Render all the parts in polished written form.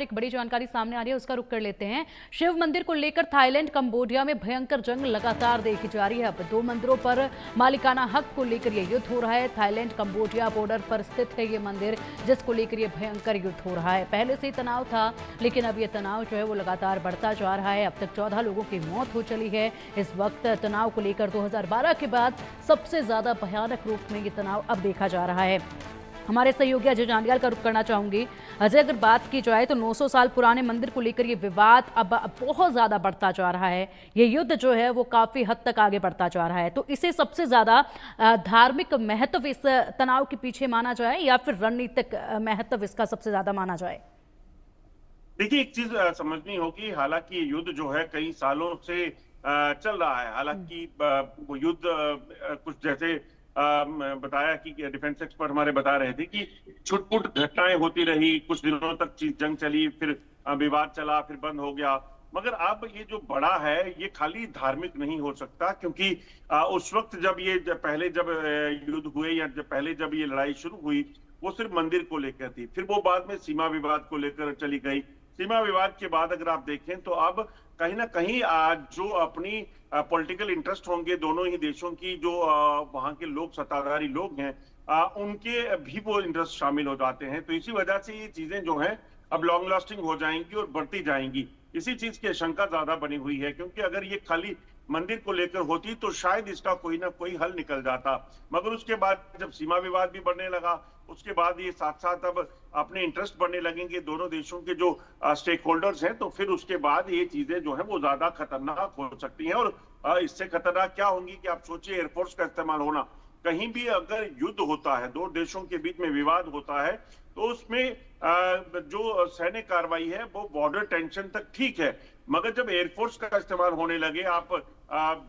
पर एक बड़ी जानकारी सामने आ रही है, उसका रुख कर लेते हैं। शिव मंदिर को लेकर थाईलैंड कंबोडिया में भयंकर जंग लगातार देखी जा रही है। अब दो मंदिरों पर मालिकाना हक को लेकर यह युद्ध हो रहा है। थाईलैंड कंबोडिया बॉर्डर पर स्थित है ये मंदिर, जिसको लेकर यह भयंकर युद्ध हो रहा है। पहले से ही तनाव था, लेकिन अब यह तनाव जो है वो लगातार बढ़ता जा रहा है। अब तक 14 लोगों की मौत हो चली है। इस वक्त तनाव को लेकर 2012 के बाद सबसे ज्यादा भयानक रूप में ये तनाव अब देखा जा रहा है। हमारे सहयोगी अजय जांडियाल का रुख करना चाहूंगी। अजय, अगर बात की जाए तो 900 साल पुराने मंदिर को लेकर ये विवाद अब बहुत ज्यादा बढ़ता जा रहा है। ये युद्ध जो है वो काफी हद तक आगे बढ़ता जा रहा है, तो इसे सबसे ज्यादा धार्मिक महत्व इस तनाव के पीछे माना जाए या फिर रणनीतिक महत्व इसका सबसे ज्यादा माना जाए? देखिए, एक चीज समझनी होगी। हालांकि युद्ध जो है कई सालों से चल रहा है। हालांकि वो युद्ध कुछ जैसे बताया कि डिफेंस एक्सपर्ट हमारे बता रहे थे कि छुटपुट घटनाएं होती रही, कुछ दिनों तक जंग चली, फिर विवाद चला, फिर बंद हो गया। मगर अब ये जो बड़ा है ये खाली धार्मिक नहीं हो सकता, क्योंकि उस वक्त पहले जब युद्ध हुए या जब ये लड़ाई शुरू हुई, वो सिर्फ मंदिर को लेकर थी। फिर वो बाद में सीमा विवाद को लेकर चली गई। सीमा विवाद के बाद अगर आप देखें तो अब कहीं ना कहीं आज जो अपनी पॉलिटिकल इंटरेस्ट होंगे दोनों ही देशों की, जो वहां के लोग सत्ताधारी लोग हैं, उनके भी वो इंटरेस्ट शामिल हो जाते हैं। तो इसी वजह से ये चीजें जो हैं अब लॉन्ग लास्टिंग हो जाएंगी और बढ़ती जाएंगी। इसी चीज की आशंका ज्यादा बनी हुई है, क्योंकि अगर ये खाली मंदिर को लेकर होती तो शायद इसका कोई ना कोई हल निकल जाता। मगर उसके बाद जब सीमा विवाद भी बढ़ने लगा, उसके बाद ये साथ साथ अब अपने इंटरेस्ट बढ़ने लगेंगे दोनों देशों के जो स्टेक होल्डर्स हैं, तो फिर उसके बाद ये चीजें जो है वो ज्यादा खतरनाक हो सकती हैं। और इससे खतरनाक क्या होंगी कि आप सोचिए, एयरफोर्स का इस्तेमाल होना। कहीं भी अगर युद्ध होता है, दो देशों के बीच में विवाद होता है, तो उसमें जो सैन्य कार्रवाई है वो बॉर्डर टेंशन तक ठीक है। मगर जब एयरफोर्स का इस्तेमाल होने लगे, आप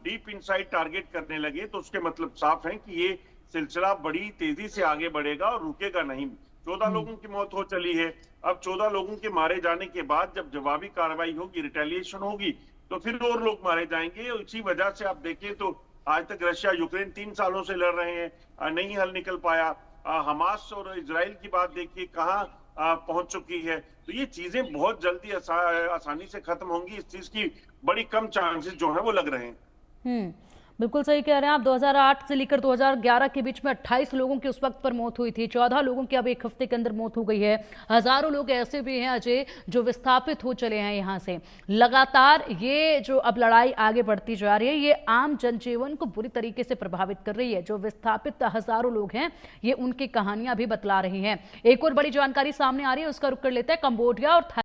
डीप इनसाइड टारगेट करने लगे, तो उसके मतलब साफ है कि ये सिलसिला बड़ी तेजी से आगे बढ़ेगा और रुकेगा नहीं। 14 लोगों की मौत हो चली है। अब 14 लोगों के मारे जाने के बाद जब जवाबी कार्रवाई होगी, रिटेलिएशन होगी, तो फिर और लोग मारे जाएंगे। इसी वजह से आप देखें तो आज तक रशिया यूक्रेन 3 सालों से लड़ रहे हैं, नहीं हल निकल पाया। हमास और इजराइल की बात देखिए कहाँ पहुंच चुकी है। तो ये चीजें बहुत जल्दी आसानी से खत्म होंगी। इस चीज की बड़ी कम चांसेस जो है वो लग रहे हैं। बिल्कुल सही कह रहे हैं आप। 2008 से लेकर 2011 के बीच में 28 लोगों की उस वक्त पर मौत हुई थी। 14 लोगों की अब एक हफ्ते के अंदर मौत हो गई है। हजारों लोग ऐसे भी हैं अजय जो विस्थापित हो चले हैं यहाँ से। लगातार ये जो अब लड़ाई आगे बढ़ती जा रही है, ये आम जनजीवन को बुरी तरीके से प्रभावित कर रही है। जो विस्थापित हजारों लोग हैं, ये उनकी कहानियां भी बतला रही हैं। एक और बड़ी जानकारी सामने आ रही है, उसका रुख कर लेते हैं। कंबोडिया और